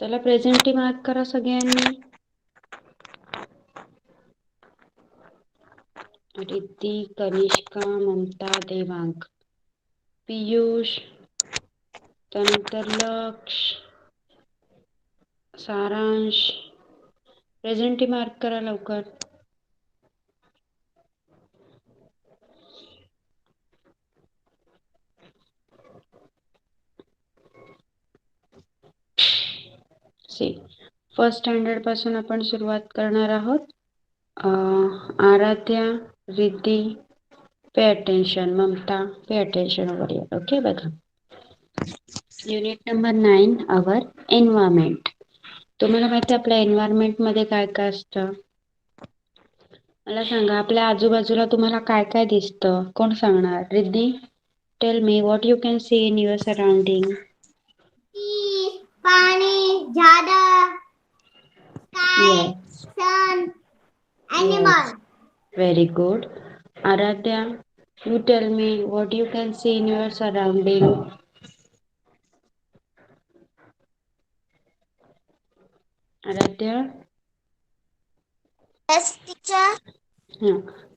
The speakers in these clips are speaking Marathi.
चला प्रेझेंटी मार्क करा सगळ्यांनी. रिद्धी, कनिष्का, ममता, देवांग, पियुष, त्यानंतर लक्ष, सारांश. प्रेझेंटी मार्क करा लवकर. फर्स्ट स्टँडर्ड पासून आपण सुरुवात करणार आहोत. Aaradhya, Riddhi, pay attention. Mamta, pay attention over here. Okay, बघा. Unit number 9, our environment. तुम्हाला माहिती आहे आपल्या एन्व्हायरमेंट मध्ये काय काय असतं? मला सांगा, आपल्या आजूबाजूला तुम्हाला काय काय दिसतं? कोण सांगणार? Riddhi, tell me what you can see in your surrounding. पाणी, झाडं, sky, Yes. Sun, Yes. Animal. Very good. Aradhya, you tell me what you can see in your surrounding. Aradhya, Yes, teacher.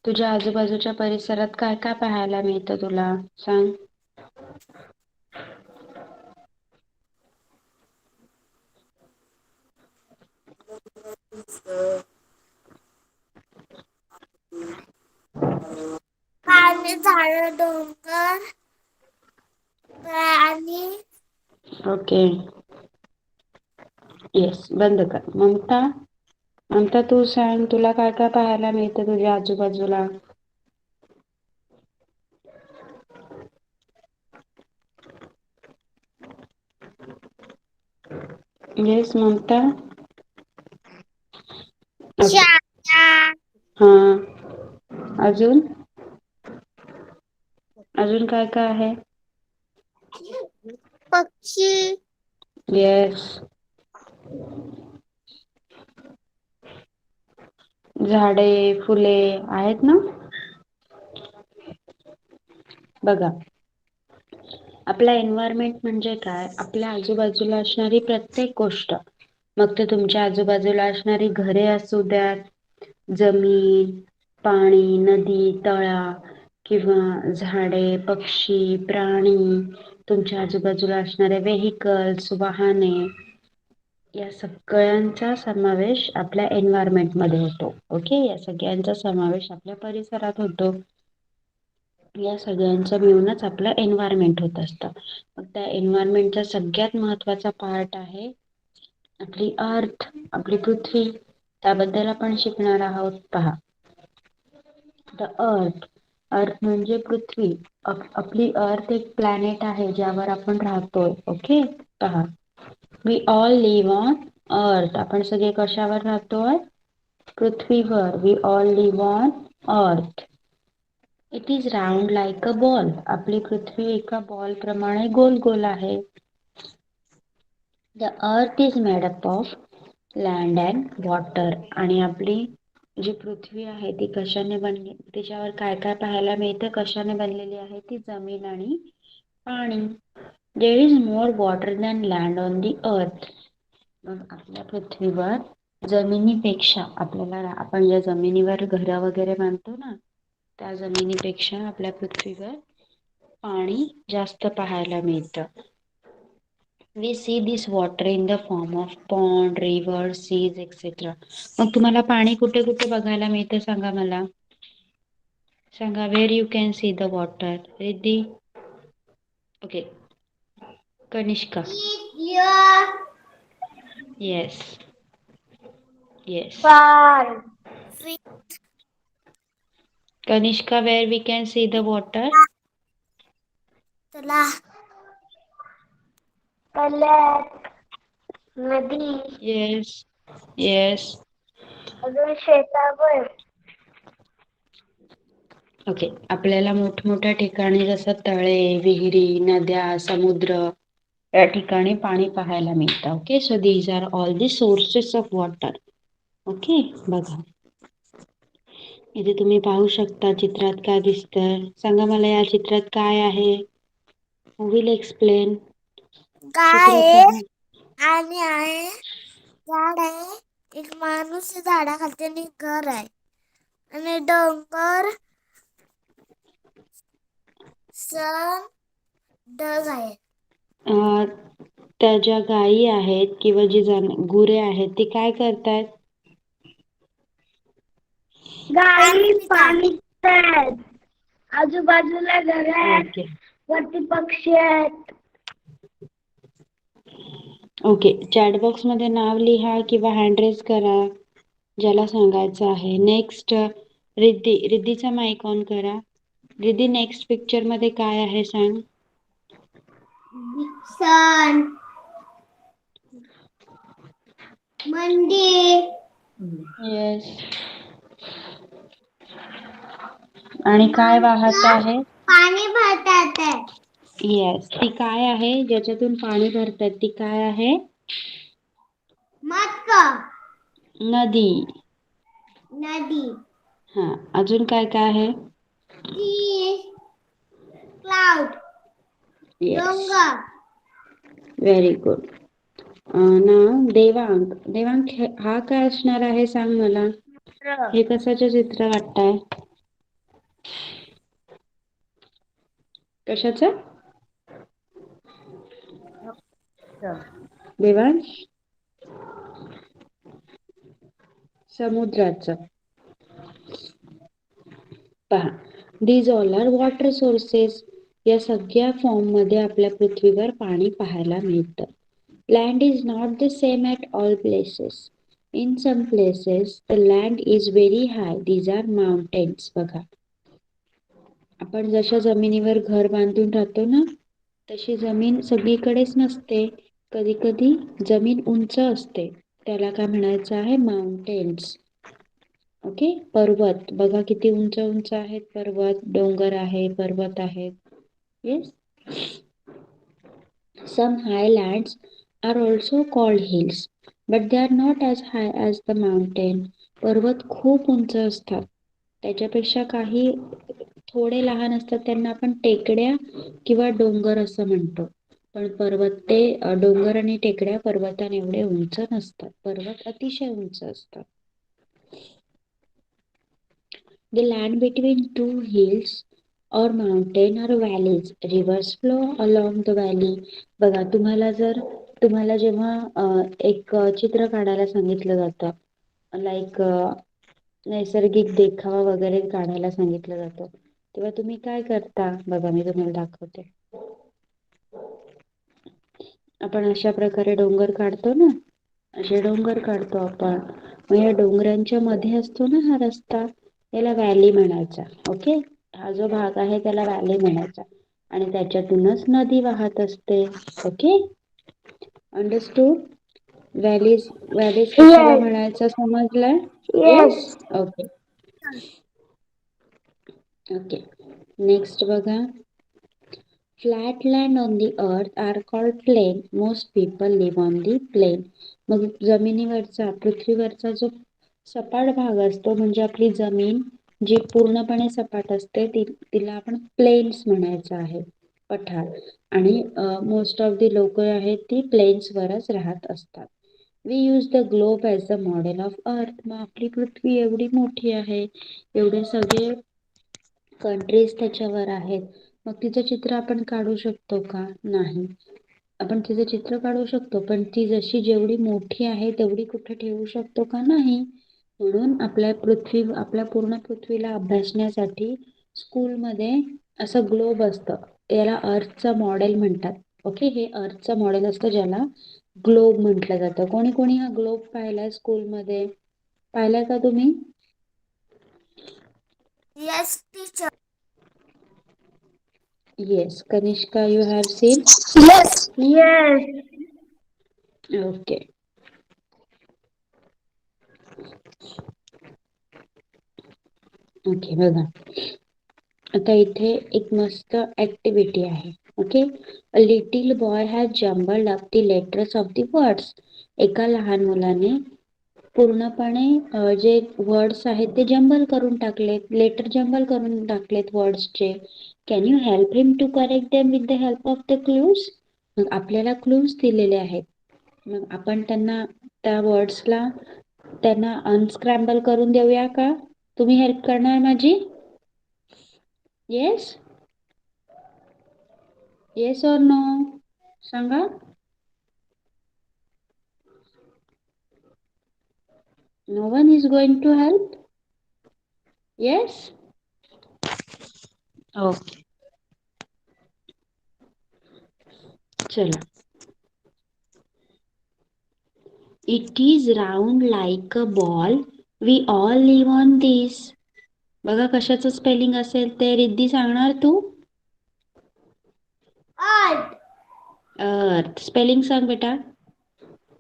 तुझ्या आजूबाजूच्या परिसरात काय काय पाहायला मिळतं तुला? सांग. पाणी, झाडं, डोंगर आणि ओके. येस, बंद कर. ममता, ममता तू सांग, तुला काय काय पाहायला मिळतं तुझ्या आजूबाजूला? येस ममता. हा, अजून अजून काय काय आहे? पक्षी. येस. झाडे, फुले आहेत ना? बघा, आपला एन्व्हायरमेंट म्हणजे काय? आपल्या आजूबाजूला असणारी प्रत्येक गोष्ट. मग ते तुमच्या आजूबाजूला असणारी घरे असू द्यात, जमीन, पाणी, नदी, तळा किंवा झाडे, पक्षी, प्राणी, तुमच्या आजूबाजूला असणारे व्हेइकल्स, वाहने, या सगळ्यांचा समावेश आपल्या एन्व्हायरमेंट मध्ये होतो. ओके, या सगळ्यांचा समावेश आपल्या परिसरात होतो. या सगळ्यांचं मिळूनच आपलं एन्व्हायरमेंट होत असतं. मग त्या एन्व्हायरमेंटचा सगळ्यात महत्वाचा पार्ट आहे आपली अर्थ, आपली पृथ्वी. त्याबद्दल आपण शिकणार आहोत. पहा, द अर्थ. अर्थ म्हणजे पृथ्वी. आपली अर्थ एक प्लॅनेट आहे ज्यावर आपण राहतोय. ओके, पहा, वी ऑल लिव्ह ऑन अर्थ. आपण सगळे कशावर राहतोय? पृथ्वीवर. We all live on earth. It is round like a ball. आपली पृथ्वी एका बॉल प्रमाणे गोल गोल आहे. The earth is made up of land and water. आणि आपली जी पृथ्वी आहे ती कशाने बनली? तिच्यावर काय काय पाहायला मिळतं? कशाने बनलेली आहे ती? जमीन आणि पाणी. There is more water than land on the earth. मग आपल्या पृथ्वीवर जमिनीपेक्षा आपण ज्या जमिनीवर घर वगैरे बांधतो ना, त्या जमिनीपेक्षा आपल्या पृथ्वीवर पाणी जास्त पाहायला मिळतं. We see this water in the form of pond, rivers, seas, etc. मग तुम्हाला पाणी कुठे कुठे बघायला मिळतं सांगा मला. सांगा, where you can see the water. Riddhi. Okay, Kanishka. Yes. Yes. Kanishka, where we can see the water? नदी. Yes. Yes. अजून शेतावर. ओके, आपल्याला मोठमोठ्या ठिकाणी जसं तळे, विहिरी, नद्या, समुद्र या ठिकाणी पाणी पाहायला मिळतं. Okay, so these are all the sources of water. Okay, बघा, इथे तुम्ही पाहू शकता चित्रात काय दिसतंय. सांगा मला, या चित्रात काय आहे? Who will explain? चित्र गाय. पहा. आणि आहे झाड आहे, एक माणूस आहे झाडाखालती आणि एक घर आहे आणि डोंगर सण ढग आहे. त्या ज्या गायी आहेत किंवा जी गुरे आहेत ती काय करतायत? गाई पाणी पितात. आजूबाजूला घर आहेत, ओके वरती पक्षी आहेत. ओके, चॅट बॉक्स मध्ये नाव लिहा किंवा हँड रेज करा ज्याला सांगायचं आहे. नेक्स्ट रिद्धीचा माईक ऑन करा. रिद्धी, नेक्स्ट पिक्चर मध्ये काय आहे सांग. सण, मंदिर, येस. आणि काय वाहत आहे? पाणी भरतात आहे. येस. ती काय आहे ज्याच्यातून पाणी भरतात ती काय आहे? मटका, नदी. नदी, हा, अजून काय काय आहे? क्लाउड, येस, डोंगर. Very good. ना देवांग हा काय असणार आहे सांग मला. हे कशाचे चित्र वाटतंय? कशाचं? देवांश, समुद्राचं. पहा, these all are water sources. या सगळ्या फॉर्म मध्ये आपल्या पृथ्वीवर पाणी पाहायला मिळतं. Land is not the same at all places. In some places the land is very high. These are mountains. बघा, आपण जशा जमिनीवर घर बांधून राहतो ना, तशी जमीन सगळीकडेच नसते. कधी कधी जमीन उंच असते, त्याला काय म्हणायचं आहे? माउंटेन्स. ओके, पर्वत बघा किती उंच उंच आहेत पर्वत, डोंगर आहे, पर्वत आहेत. Yes. Some highlands are also called hills, but they are not as high as the mountain. पर्वत खूप उंच असतात, त्याच्यापेक्षा काही थोडे लहान असतात, त्यांना आपण टेकड्या किंवा डोंगर असं म्हणतो. पण डोंगर आणि टेकड्या पर्वताने एवढे उंच नसतात. पर्वत अतिशय उंच असतात. The land between two hills or mountain or valleys. Rivers flow along the valley. बघा, तुम्हाला जेव्हा एक चित्र काढायला सांगितलं जातं, लाईक नैसर्गिक देखावा वगैरे काढायला सांगितलं जातं, तेव्हा तुम्ही काय करता? बघा, मी तुम्हाला दाखवते. आपण अशा प्रकारे डोंगर काढतो ना, असे डोंगर काढतो आपण. मग या डोंगरांच्या मध्ये असतो ना हा रस्ता, याला व्हॅली म्हणायचा. ओके, हा जो भाग आहे त्याला व्हॅली म्हणायचा आणि त्याच्यातूनच नदी वाहत असते. Okay, understood? व्हॅलीज कशाला म्हणायचं समजलंय? येस. ओके ओके, नेक्स्ट बघा. Flat land on the earth are called plain. Most people live on the plain. मग जमिनीवरचा, पृथ्वीवरचा जो सपाट भाग असतो म्हणजे आपली जमीन जी पूर्णपणे सपाट असते तिला आपण प्लेन्स म्हणायचं आहे, पठार. आणि मोस्ट ऑफ दी लोक आहेत ती प्लेन्सवरच राहत असतात. We use the globe as the model of earth. मग आपली पृथ्वी एवढी मोठी आहे, एवढे सगळे कंट्रीज त्याच्यावर आहेत, मग तिचं चित्र आपण काढू शकतो का? नाही. आपण तिचं चित्र काढू शकतो, पण ती जशी जेवढी मोठी आहे तेवढी कुठे ठेवू शकतो का? नाही. म्हणून आपल्या पूर्ण पृथ्वीला अभ्यासण्यासाठी स्कूलमध्ये असं ग्लोब असतं, याला अर्थचं मॉडेल म्हणतात. ओके, हे अर्थचं मॉडेल असतं ज्याला ग्लोब म्हटलं जातं. कोणी कोणी हा ग्लोब पाहिलाय स्कूलमध्ये? पाहिलाय का तुम्ही? Yes teacher. Yes, Kanishka, you have seen? Yes. Yes. Okay. Okay, बघा, आता इथे एक मस्त ऍक्टिव्हिटी आहे. Okay, a little boy has jumbled up the letters of the words. एका लहान मुलाने पूर्णपणे जे वर्ड्स आहेत ते जंबल करून टाकलेत, लेटर जंबल करून टाकलेत वर्ड्सचे. Can you help him to correct them with the help of the clues? मग आपल्याला क्लूज दिलेले आहेत, मग आपण त्यांना त्या वर्ड्सला त्यांना अनस्क्रॅम्बल करून देऊया का? तुम्ही हेल्प करणार माझी? येस येस और नो सांगा. No one is going to help? Yes? Okay. चला. It is round like a ball. We all live on this. बघा कशाचं स्पेलिंग असेल ते रिद्धी सांगणार तू? अर्थ. अर्थ. स्पेलिंग सांग बेटा.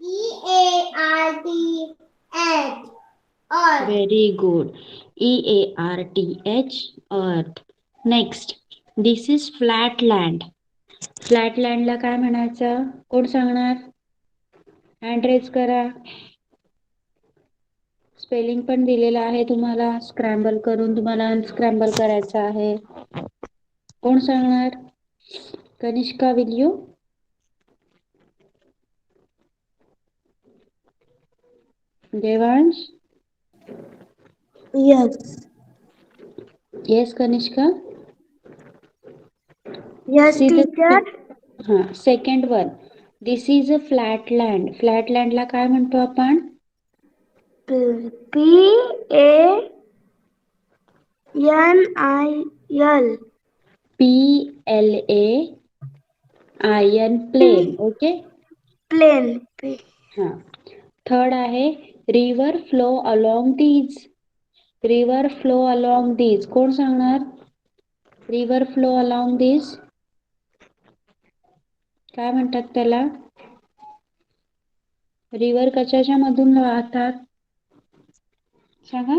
EARTH. अर्थ. Very good. EARTH. Earth. Next. This is flat land. Flat लँडला काय म्हणायचं? कोण सांगणार? हँड रेज करा. स्पेलिंग पण दिलेलं आहे तुम्हाला. स्क्रॅम्बल करून तुम्हाला अनस्क्रॅम्बल करायचं आहे. कोण सांगणार? Kanishka will you? Devansh? Yes. Yes Kanishka? Yes teacher. Second one. This is a flat land. Flat लँडला काय म्हणतो आपण? PANIL. PLAIN. Plain. Okay. Plain. हा. थर्ड आहे river flow along these. River flow along these. कोण सांगणार? रिव्हर फ्लो अलॉंग दीज काय म्हणतात त्याला? रिव्हर कशाच्या मधून वाहतात? सांगा.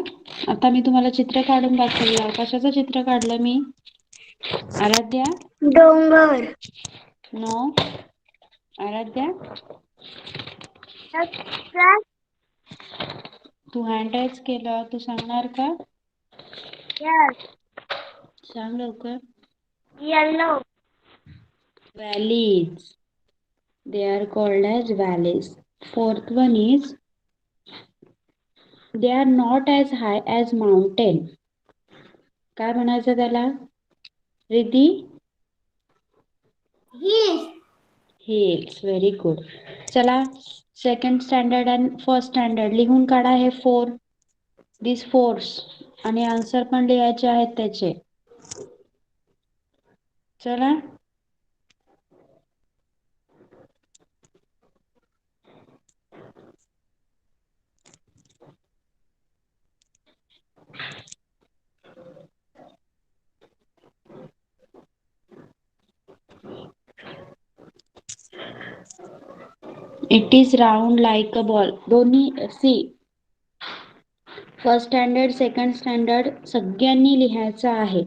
आता मी तुम्हाला चित्र काढून दाखवलं. कशाचं चित्र काढलं मी? आराध्या? डोंगर. नो. आराध्या? तू हँड राईज केलं. तू सांगणार का? यस. सांग लवकर. Yellow. Valleys. They are called as valleys. Fourth one is they are not as high as mountain. काय म्हणायचं त्याला? Riddhi? Hills. Hills. Very good. चला सेकंड स्टँडर्ड आणि फर्स्ट स्टँडर्ड लिहून काढा हे फोर. दिस फोर्स आणि आन्सर पण लिहायचे आहेत त्याचे. चला. It is round like a ball. दोन्ही see first standard second standard सगळ्यांनी लिहायचं आहे.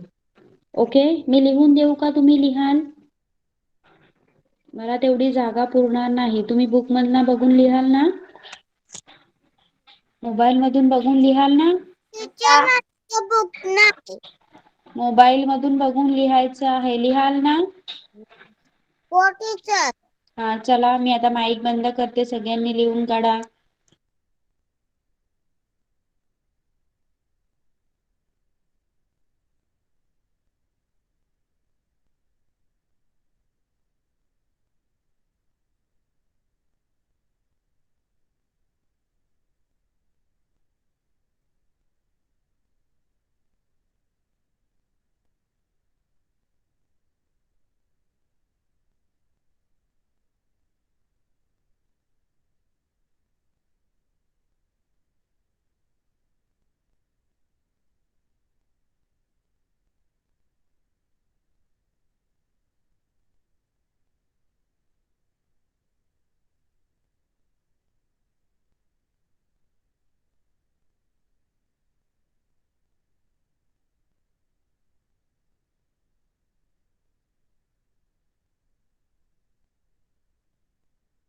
ओके. मी लिहून देऊ का? तुम्ही लिहाल? मला तेवढी जागा पुरणार नाही. तुम्ही बुक मधनं बघून लिहाल ना? मोबाईल मधून बघून लिहाल ना? टीचर बुक नाही. मोबाईल मधून बघून लिहायचं आहे. लिहाल ना? हो टीचर. हा चला मी आता माईक बंद करते. सगळ्यांनी लिहून काढा.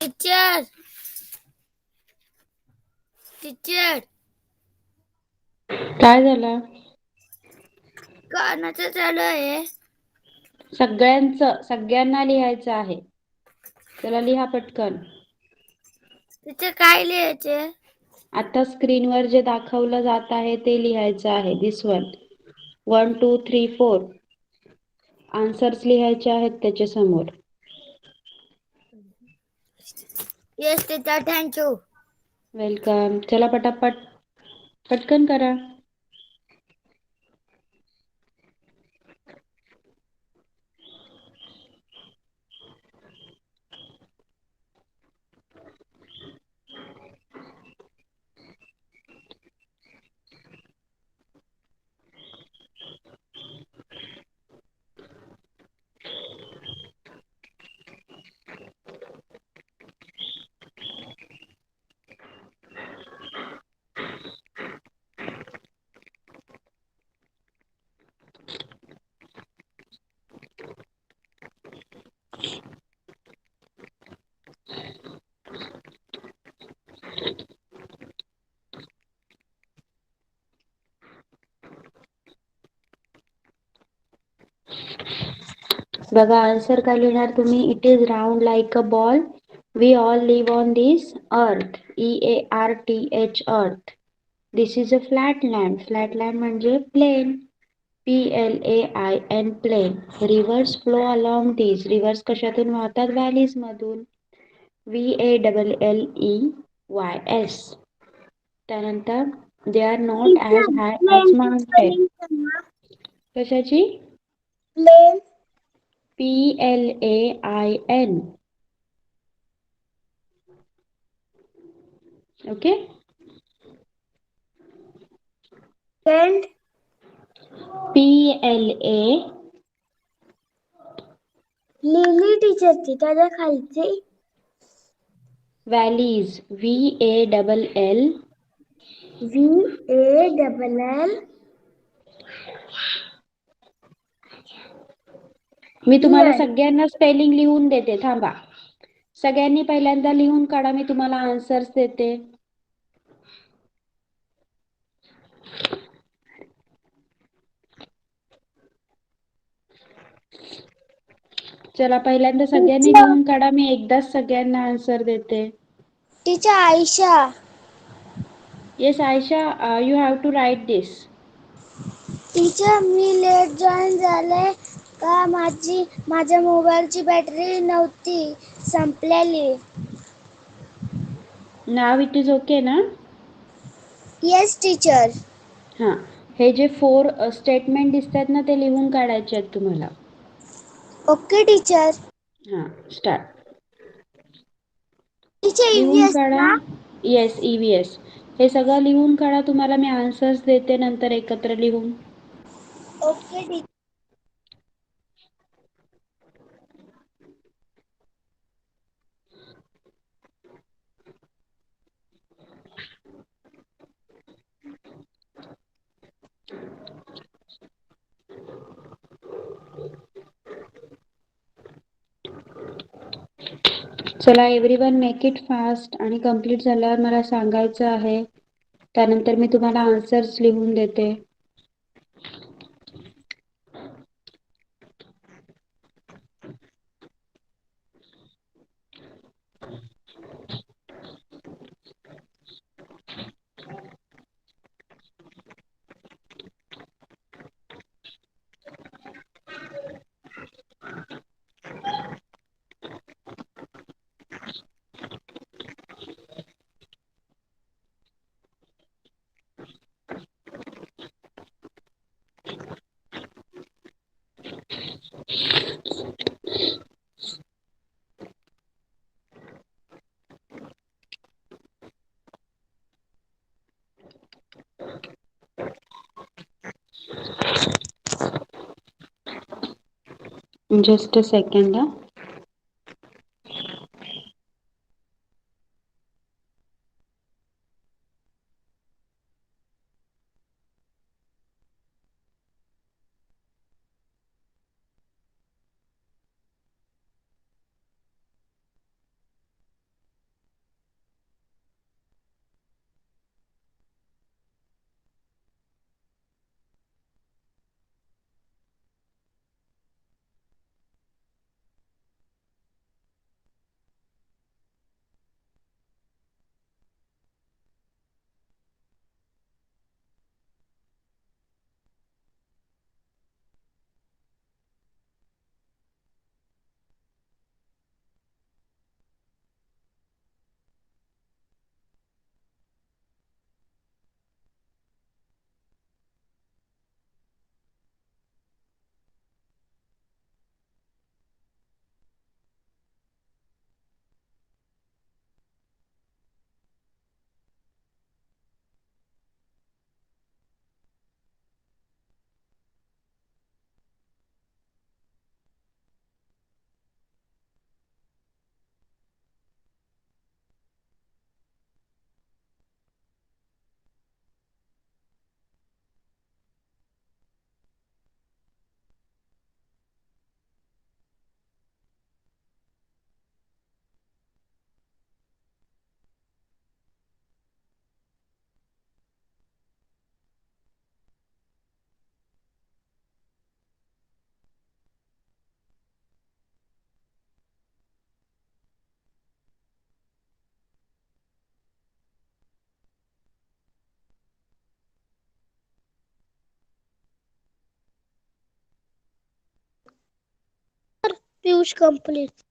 टीचर. टीचर. काय झालं? कानाचं चालू आहे. सगळ्यांना लिहायचं आहे. चला लिहा पटकन. तिथे काय लिहायचे? आता स्क्रीनवर जे दाखवलं जात आहे ते लिहायचं आहे. दिस वन 1 2 3 4 आन्सर्स लिहायचे आहेत त्याच्या समोर. Yes teacher, thank you. वेलकम. चला पटापट पटकन करा. बघा आन्सर काय लिहिणार तुम्ही. It is round like a ball. We all live on this earth. EARTH earth. This is a flat land. Flat land म्हणजे plain. PLAIN plain. Rivers flow along this. Rivers कशातून वाहतात? व्हॅलीज मधून. VALLEYS. त्यानंतर they are not as high as mountain. कशाची? Plain. PLAIN. Okay. Friend. PLA. लिहिली टीचर ती त्याच्या खालची. व्हॅलीज. VALL. VALL. मी तुम्हाला सगळ्यांना स्पेलिंग लिहून देते. थांबा. सगळ्यांनी पहिल्यांदा लिहून काढा. मी तुम्हाला आन्सर्स देते. चला पहिल्यांदा सगळ्यांनी लिहून काढा. मी एकदाच सगळ्यांना आन्सर देते. Teacher Ayesha. Yes Ayesha, you have to write this. Teacher मी लेट जॉईन झाले का माझ्या मोबाईलची बॅटरी नव्हती, संपलेली. नाव इट इज ओके ना? Yes teacher. हां. हे जे 4 स्टेटमेंट दिसतात ना ते लिहून काढायचे आहेत तुम्हाला. Okay teacher. हां स्टार्ट. टीचर लिहून EVS काढा. ना? Yes EVS. हे सगळं लिहून काढा. तुम्हाला मी आन्सर्स देते नंतर एकत्र लिहून. Okay teacher. चला एव्हरीवन मेक इट फास्ट आणि कंप्लीट झाल्यावर मला सांगायचं आहे. त्यानंतर मी तुम्हाला आन्सर्स लिहून देते. Just a second. Piyush complete.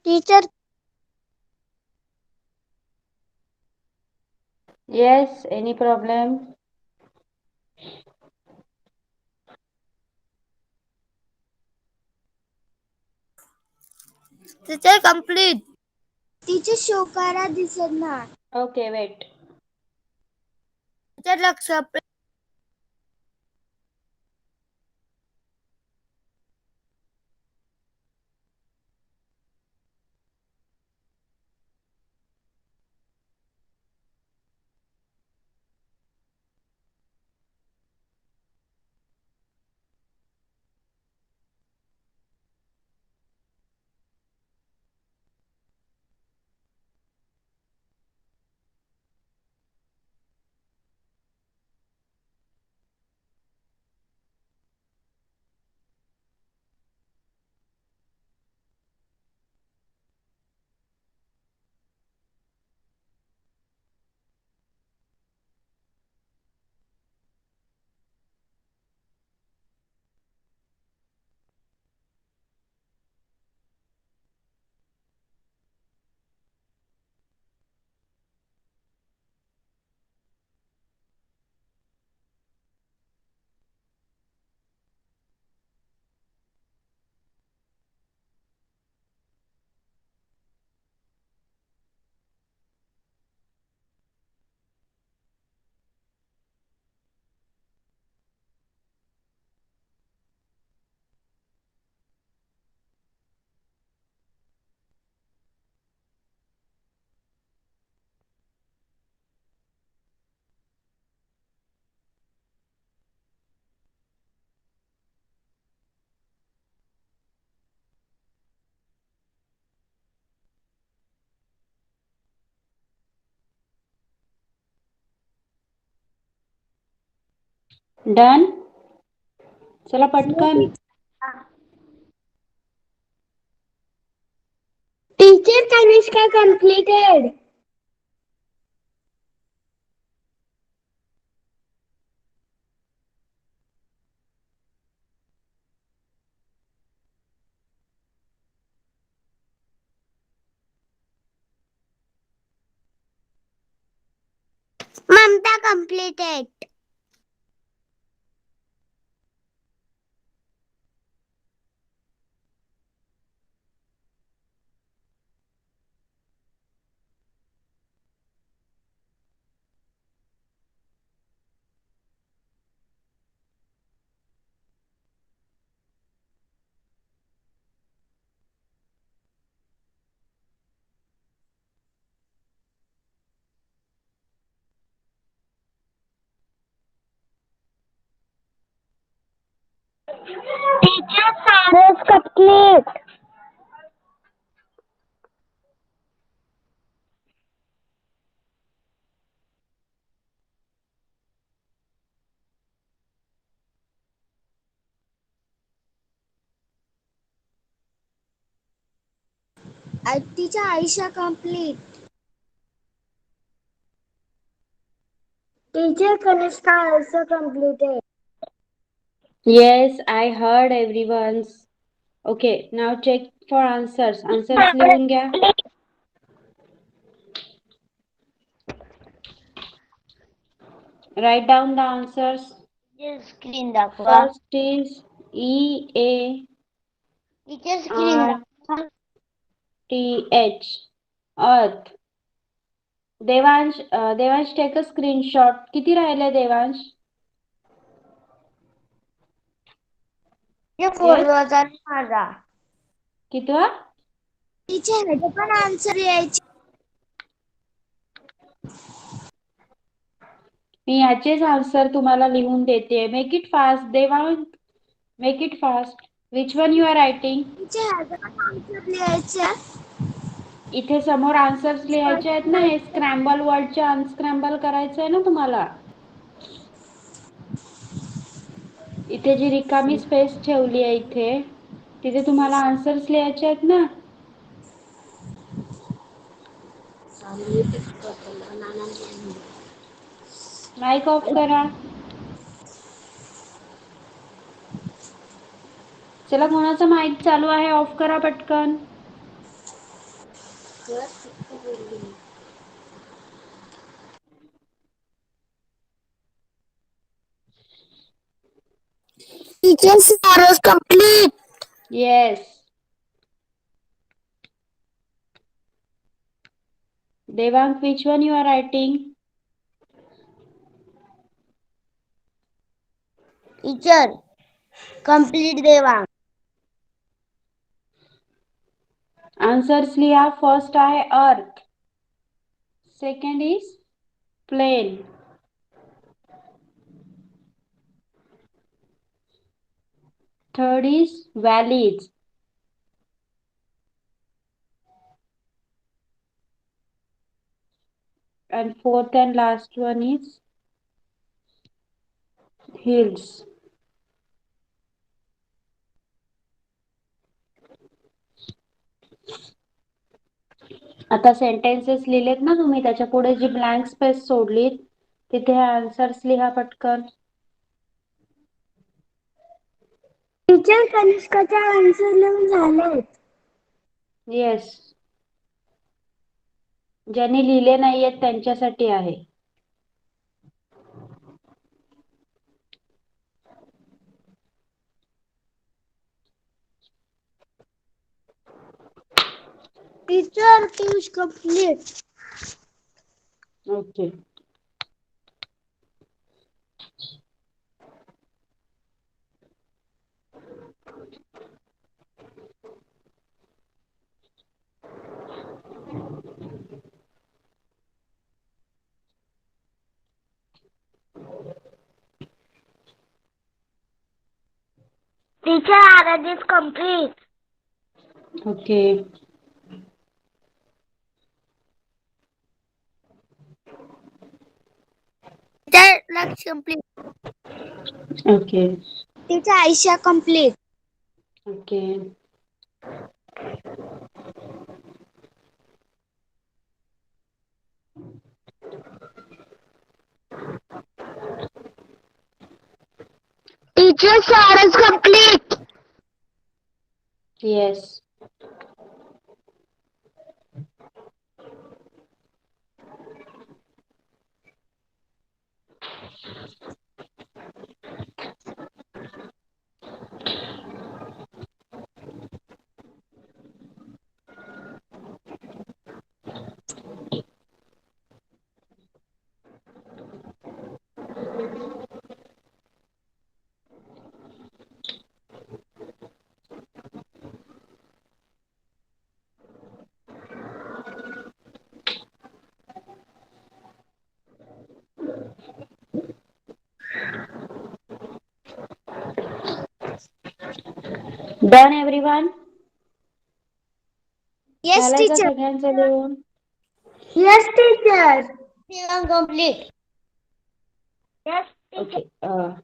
Teacher, Yes, any problem? teacher complete. Teacher Shokara दिसत नाही. Okay, wait. Teacher लक्ष. Done? चला पटकन. Teacher Kanishka completed. Mamta completed. Teacher Sarah's complete. Teacher Aisha complete. Teacher Kanishka also completed. Yes, I heard everyone's. Okay, now check for answers. Answers लिहून घ्या. Write down the answers. Screen दाखवा. First is E A Teacher screen R दाखवा. T H. Earth. Devansh Devansh take a screenshot. किती राहिले देवांश? ये Yes. फोटोचा माझा. कितवा? टीचर ह्याचे पण आन्सर यायचे. मी याचेच आन्सर तुम्हाला लिहून देते. Make it fast Devang, make it fast. Which one you are writing? Answer लिहायचे. इथे समोर आन्सर्स लिहायचे आहेत ना. हे स्क्रॅम्बल वर्डचे अनस्क्रॅम्बल करायचं आहे ना तुम्हाला. इथे जी रिकामी स्पेस ठेवली आहे इथे, तिथे तुम्हाला आन्सर्स लिहायचे आहेत ना. माईक ऑफ करा. चला, कोणाचा माईक चालू आहे ऑफ करा पटकन. Teacher syllabus complete. Yes. Devang, which one you are writing? Teacher complete Devang. Answers लिहा. फर्स्ट आहे earth, second is plain, third is valleys, and fourth and last one is hills. आता सेंटेन्सेस लिहिलेत ना तुम्ही, त्याच्या पुढे जी ब्लँक स्पेस सोडलीत तिथे आन्सर्स लिहा पटकन. टीचर कनिष्काचे आन्सर लिहून झालेत. येस. ज्यांनी लिहिले नाहीयेत त्यांच्यासाठी आहे. Teacher Piyush complete. Okay. Teacher Arad is complete. Okay. Teacher Laksh complete. Okay. Teacher Aisha complete. Okay. Teacher Sarah's complete. Yes. Done everyone? Yes, झालंय का teacher. सगळ्यांचं लिहून? Yes, teacher. Devang complete. Yes, teacher. Okay.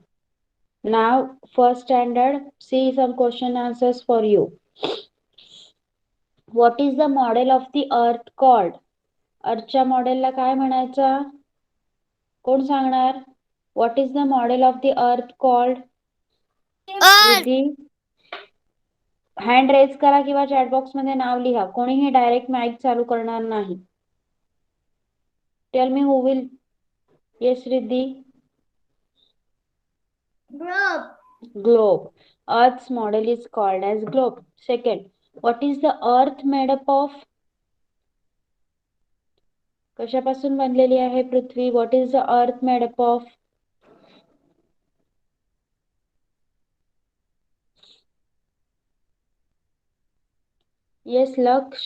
Now, first standard, see some question answers for you. What is the model of the earth called? अर्थच्या मॉडेलला काय म्हणायचं? कोण सांगणार? What is the model of the earth called? Earth. Riddhi, hand raise करा किंवा चॅट बॉक्स मध्ये नाव लिहा. कोणीही डायरेक्ट माईक चालू करणार नाही. Tell me who will. Yes Riddhi. Globe. Globe. Earth's model is called as globe. Second, what is the earth made up of? कशापासून बनलेली आहे पृथ्वी? What is the earth made up of? Yes, Laksh.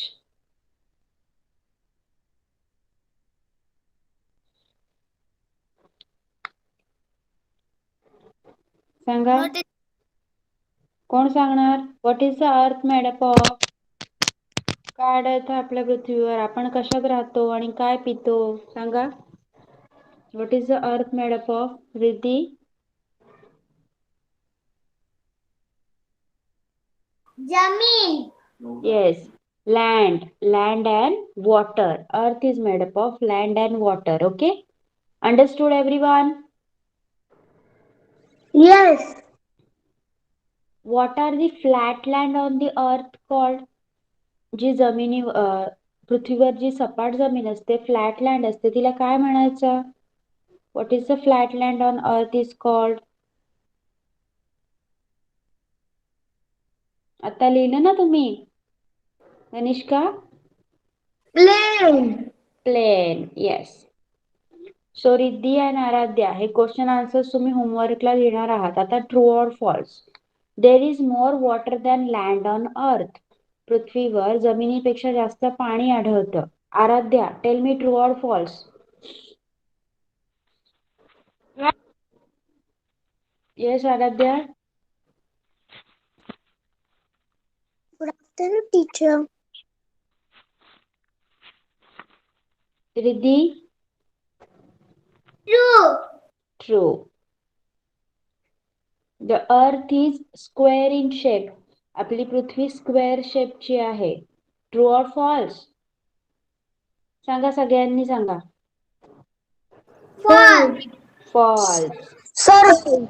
सांगा. What is कोण सांगणार? What is the earth made up of? काय आढळतं आपल्या पृथ्वीवर? आपण कशात राहतो आणि काय पितो? सांगा. What is the earth made up of? Riddhi. Jamin? Yes, land and water. Earth is made up of land and water. Okay, understood everyone? Yes. What are the flat land on the earth called? जी जमिनी पृथ्वीवर जी सपाट जमीन असते, फ्लॅट लँड असते, तिला काय म्हणायचं? What is the flat land on earth is called? आता लिहिलं ना तुम्ही? Kanishka? Plain. Plain. Yes. So Riddhi आणि आराध्या हे क्वेश्चन आन्सर्स तुम्ही होमवर्कला लिहिणार आहात. आता true or false. There is more water than land on earth. पृथ्वीवर जमिनीपेक्षा जास्त पाणी आढळतं. Aradhya, tell me true or false. Yes Aradhya. Good afternoon, teacher. Riddhi. True. True. The earth is square in shape. आपली पृथ्वी स्क्वेअर शेपची आहे. True or false? सांगा, सगळ्यांनी सांगा. False. फॉल्स. Circle.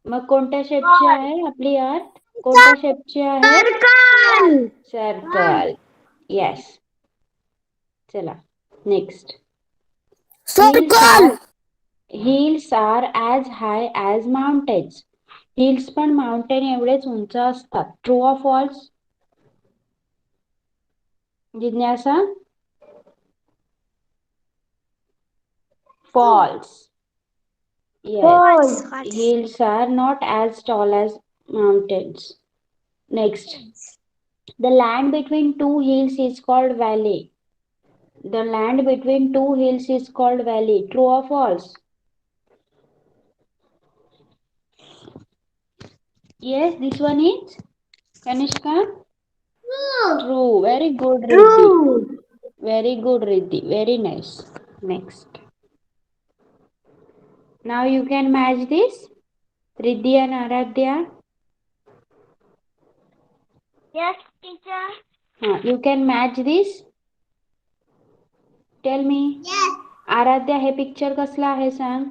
मग कोणत्या शेपची आहे आपली अर्थ? कोणत्या शेपची आहे? Circle. सर्कल. येस. चला next. Circle. Hills are as high as mountains. Hills पण माउंटेन एवढेच उंच असतात. True or false? जिज्ञासा. False. False. Yes, hills are not as tall as mountains. Next, the land between two hills is called valley. The land between two hills is called valley. True or false? Yes, this one is Kanishka. True. Very good, Riddhi. True. Very good, Riddhi. Very nice. Next. Now you can match this. Riddhi and Aradhya. Yes, teacher. You can match this. Tell me. Yes. Aradhya हे पिक्चर कसला आहे सांग.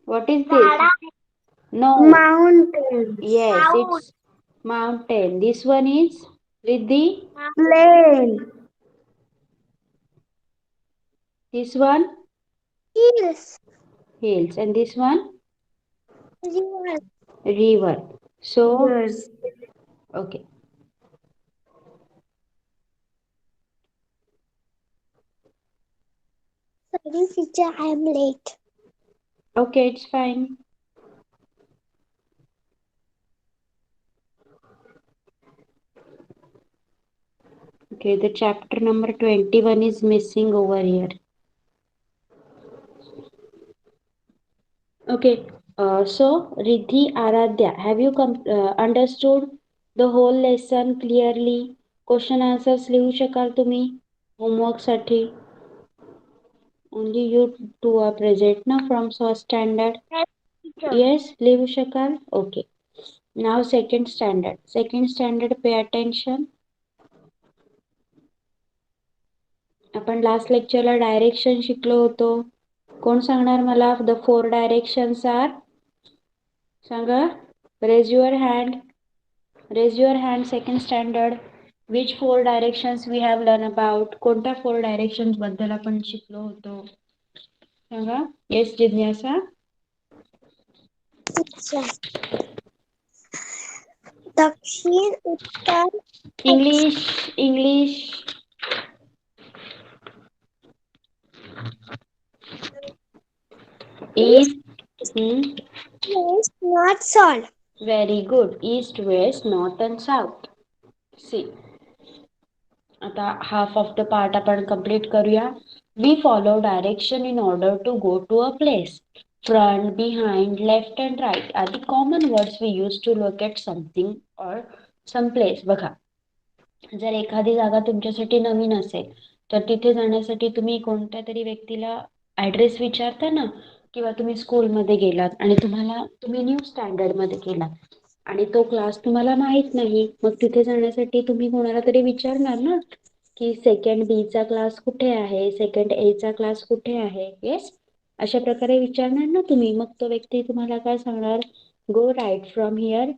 What is this? No. Mountain. Yes, it's mountain. This one is Riddhi. Plain. This one Hills. hills, and this one River. river. So Rivers. okay. Sorry, teacher, I am late. Okay, it's fine. Okay, the chapter number 21 is missing over here. Okay, so Riddhi, Aradhya, have you understood the whole lesson clearly? Question answers लिहू शकाल तुम्ही homework साठी? Only you two are present now from first standard. Yes, teacher. Yes, लिहू शकाल? Okay. Now second standard. Second standard, pay attention. आपण लास्ट लेक्चरला डायरेक्शन शिकलो होतो. कोण सांगणार मला? The 4 directions are? सांगा. Raise your hand. Raise your hand. Second standard. Which 4 directions we have learn about? कोणत्या 4 डायरेक्शन्स बद्दल आपण शिकलो होतो? सांगा. येस जिज्ञासा. दक्षिण, उत्तर, English. English. East. west, north, south. Very good. East, west, north and south. See. आता हाफ ऑफ द पार्ट आपण कम्प्लीट करूया. We follow direction in order to go to a place. Front, behind, left and right are the common words we use to locate something or some place. बघा, जर एखादी जागा तुमच्यासाठी नवीन असेल तर तिथे जाण्यासाठी तुम्ही कोणत्या तरी व्यक्तीला ऍड्रेस विचारता ना, किंवा तुम्ही स्कूलमध्ये गेलात आणि तुम्ही न्यू स्टँडर्डमध्ये गेलात आणि तो क्लास तुम्हाला माहित नाही, मग तिथे जाण्यासाठी तुम्ही कोणाला तरी विचारणार ना, की सेकंड बी चा क्लास कुठे आहे, सेकंड ए चा क्लास कुठे आहे. येस, अशा प्रकारे विचारणार ना तुम्ही. मग तो व्यक्ती तुम्हाला काय सांगणार, go right from here,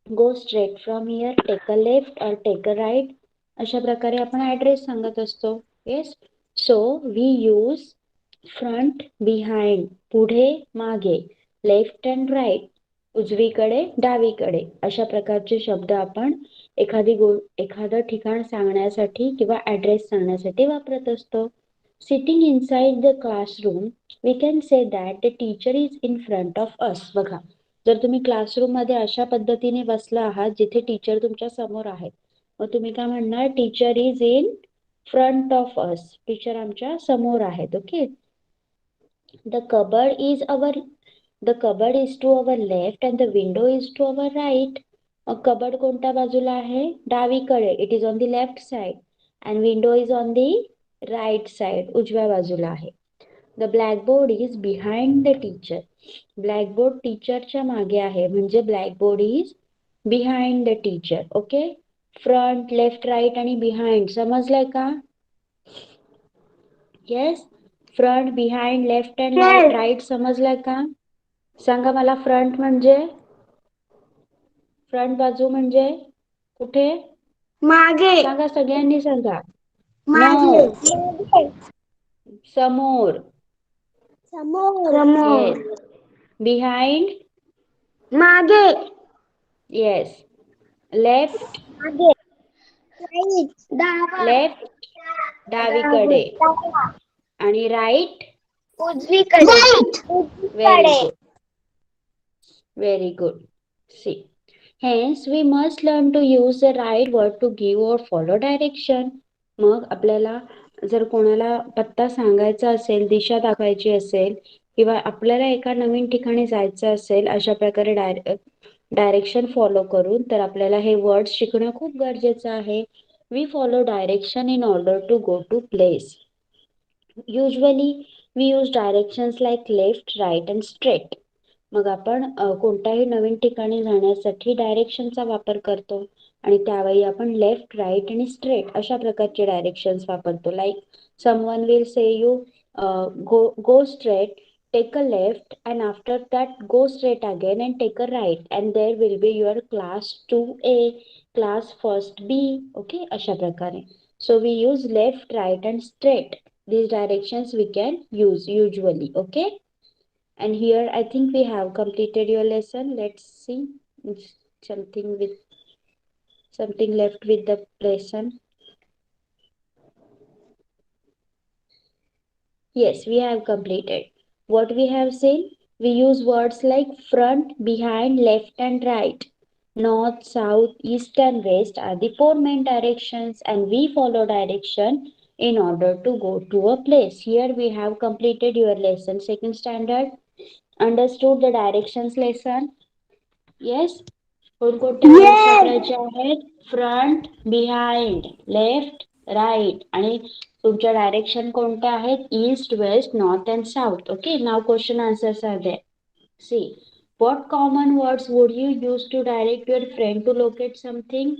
go straight from here, take a left और टेक अ राईट. अशा प्रकारे आपण ऍड्रेस सांगत असतो. Yes, so we use front, behind, पुढे मागे, लेफ्ट अँड राईट, उजवीकडे डावीकडे, अशा प्रकारचे शब्द आपण एखादं ठिकाण सांगण्यासाठी किंवा ऍड्रेस सांगण्यासाठी वापरत असतो. Sitting inside the classroom, we can say that the teacher is in front of us. बघा, जर तुम्ही क्लासरूम मध्ये अशा पद्धतीने बसला आहात जिथे टीचर तुमच्या समोर आहेत, मग तुम्ही काय म्हणणार, teacher is in front of us, teacher आमच्या समोर आहेत. Okay. The cupboard is the cupboard is to our left and the window is to our right. मग कबर्ड कोणत्या बाजूला आहे, डावीकडे, it is on the left side, and window is on the right side, उजव्या बाजूला आहे. The blackboard is behind the teacher. Blackboard टीचरच्या मागे आहे, म्हणजे blackboard is behind the teacher. Okay. Front, left, right आणि बिहाइंड समजलंय का? Yes, front, behind, left and right समजलंय का? सांगा मला, फ्रंट म्हणजे, फ्रंट बाजू म्हणजे कुठे, मागे, सांगा, सगळ्यांनी सांगा. मागे, नो, समोर. समोर, येस. बिहाइंड, मागे, येस. लेफ्ट, मागे, राईट, डावा, लेफ्ट डावीकडे, आणि राईट उजवीकडे, व्हेरी उजवीकडे. Good, very good. See, hence we must learn to use the right word to give or follow direction. मग आपल्याला जर कोणाला पत्ता सांगायचा असेल, दिशा दाखवायची असेल, किंवा आपल्याला एका नवीन ठिकाणी जायचं असेल, अशा प्रकारे डायरेक्शन फॉलो करून, तर आपल्याला हे वर्ड्स शिकणं खूप गरजेचं आहे. We follow direction in order to go to place. Usually we use directions like left, right and straight. मग आपण कोणत्याही नवीन ठिकाणी जाण्यासाठी डायरेक्शनचा वापर करतो, आणि त्यावेळी आपण लेफ्ट, राईट आणि स्ट्रेट अशा प्रकारचे डायरेक्शन्स वापरतो. Like someone will say you go straight, take a left, and after that go straight again and take a right, and there will be your class 2A, class first B. Okay, अशा प्रकारे. So we use left, right and straight. These directions we can use usually. Okay, and here I think we have completed your lesson. Let's see if something left with the lesson. Yes, we have completed. What we have seen? We use words like front, behind, left and right. North, south, east and west are the four main directions, and we follow direction in order to go to a place. Here we have completed your lesson, second standard. Understood the directions lesson? Yes? कोणकोणते वर्ड्स वापरायचे आहेत? फ्रंट, बिहाइंड, लेफ्ट, राईट, आणि तुमच्या डायरेक्शन कोणत्या आहेत? East, west, north and south. Okay, now question answers are there. See, what common words would you use to direct your friend to locate something?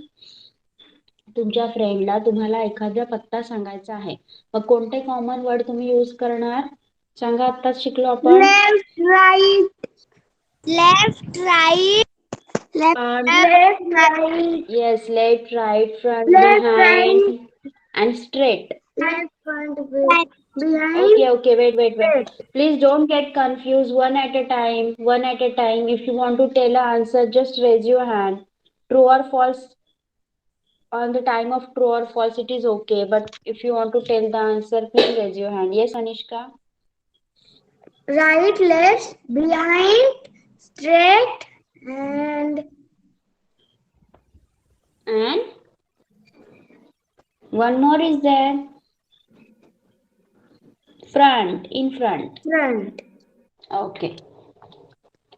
तुमच्या फ्रेंडला तुम्हाला एखादा पत्ता सांगायचा आहे, मग कोणते कॉमन वर्ड तुम्ही यूज करणार? सांगा, आत्ताच शिकलो आपण. Left, right, left, right, left, right, Yes, left, right, front, left, right, behind, and straight. Left, front, behind, Okay, wait. Please don't get confused, one at a time, one at a time. If you want to tell an answer, just raise your hand. True or false, on the time of true or false, it is okay. But if you want to tell the answer, please raise your hand. Yes, Anishka? right, left, behind, straight, and And One more is there. Front, in front. Front. Okay.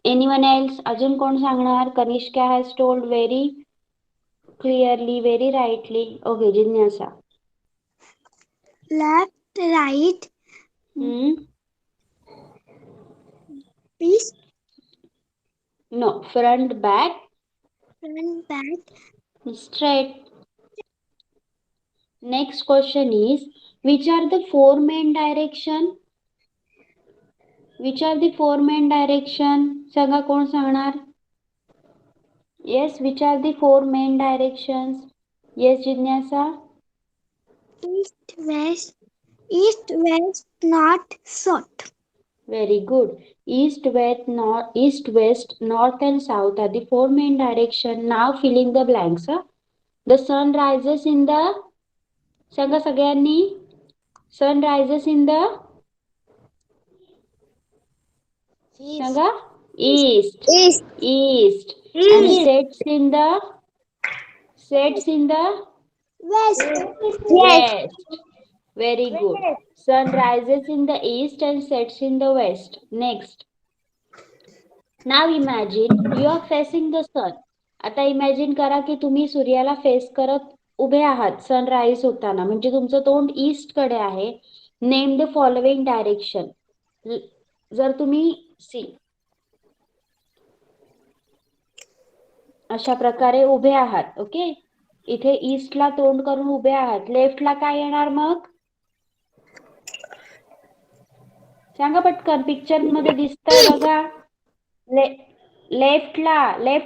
Anyone else? अजून कोण सांगणार? Kanishka has told very clearly, very rightly. Okay, जिज्ञासा. Left, right. Hmm? East, No. Front, back, front, back. straight. Next question is, which are the four main direction? Which are the four main direction? सांगा कोण सांगणार? Yes, which are the four main directions? Yes, जिज्ञासा. East, west, north, south. Very good. East, west, north, and south are the four main direction. Now filling the blanks. The sun rises in the. सांगा सगळ्यांनी. Sun rises in the. सांगा. East. East. East. And sets in the. Sets in the. West. West. Very good. Sun rises in the east and sets in the west. Next. Now imagine you are facing the sun. आता इमॅजिन करा की तुम्ही सूर्याला फेस करत उभे आहात सनराईज होताना, म्हणजे तुमचं तोंड ईस्ट कडे आहे. Name the following direction. जर तुम्ही सी अशा प्रकारे उभे आहात, ओके, इथे ईस्टला तोंड करून उभे आहात, लेफ्टला काय येणार मग? सांगा पटकन. पिक्चर मध्ये दिसतंय बघा. लेफ्ट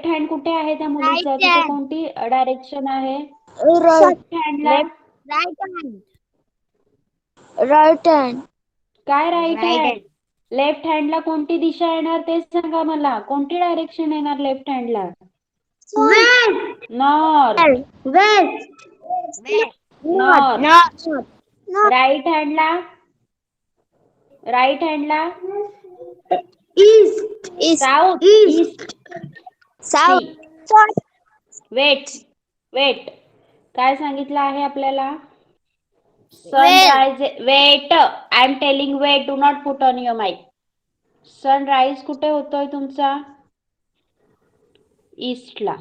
हँड कुठे आहे त्या मुलीचं? Right तिथे hand. कोणती डायरेक्शन आहे? Right. हँडला Right hand. Right hand. काय राईट हँड? लेफ्ट हँडला कोणती दिशा येणार ते सांगा मला. कोणती डायरेक्शन येणार लेफ्ट हँडला? West. North. West. North. North. Right हँडला? राईट हँडला? East. South. East. East. South. See. South. Wait. काय सांगितलं आहे आपल्याला? Sunrise. Wait. I am telling wait. Do not put on your mic. Sunrise कुठे होतोय तुमचा? ईस्टला.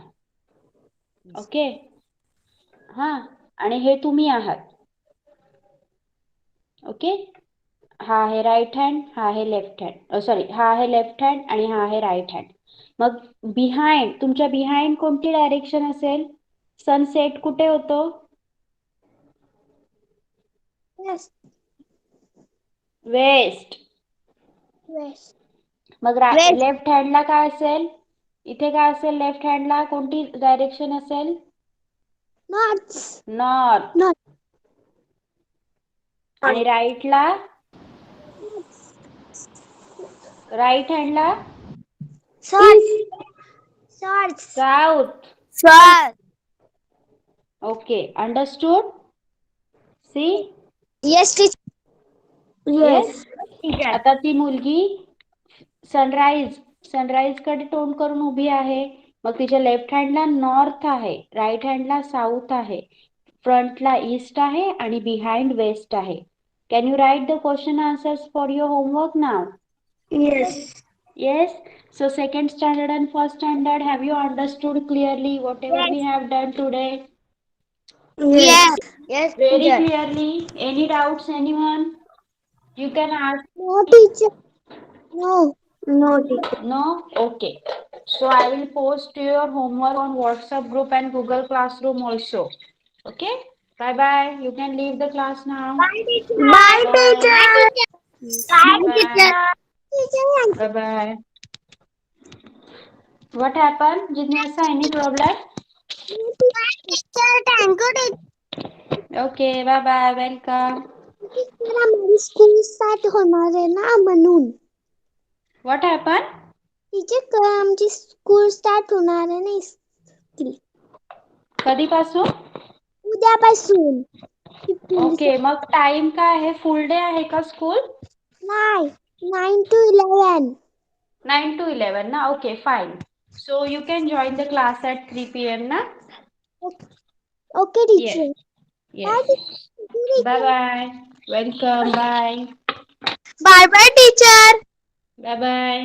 ओके. हा, आणि हे तुम्ही आहात. ओके. हा आहे राईट हँड, हा आहे लेफ्ट हँड. सॉरी, हा आहे लेफ्ट हँड आणि हा आहे राईट हँड. मग बिहाइंड, तुमच्या बिहाइंड कोणती डायरेक्शन असेल? सनसेट कुठे होतो? West. वेस्ट. West. मग West. लेफ्ट हँडला काय असेल? इथे काय असेल लेफ्ट हँडला? कोणती डायरेक्शन असेल? North. नॉर्थ. North. आणि राईटला? राईट हँडला? South. South. South. South. Okay, understood? See? Yes, teacher. Yes. आता ती मुलगी सनराईज कडे तोंड करून उभी आहे. मग तिच्या लेफ्ट हँडला नॉर्थ आहे, राईट हँडला साऊथ आहे, फ्रंटला ईस्ट आहे आणि बिहाइंड वेस्ट आहे. Can you write the question answers for your homework now? Yes. Yes. So second standard and first standard, have you understood clearly whatever we have done today? Yes. Yes, Very teacher. clearly. Any doubts, anyone? You can ask. No, teacher. No. No, teacher. No? Okay. So I will post your homework on WhatsApp group and Google Classroom also. Okay? Bye bye. You can leave the class now. Bye, teacher. Bye, teacher. Bye, Bye. teacher. Bye bye. What happened? Jignasa, any problem? Bye, teacher. Thank you, teacher. Okay. Bye bye. Welcome. Teacher हमारी स्कूल स्टार्ट होणार आहे ना म्हणून. What happened? टीचर आमची स्कूल स्टार्ट होणार आहे ना कधीपासून? उद्यापासून. ओके. मग टाइम काय आहे? फुल डे आहे का स्कूल? नाही, 9 to 11. 9 to 11 ना? Okay, fine. So you can join the class at 3 p.m. na? Okay teacher. Yes. Bye bye. Welcome. Bye. Bye bye teacher. Bye bye.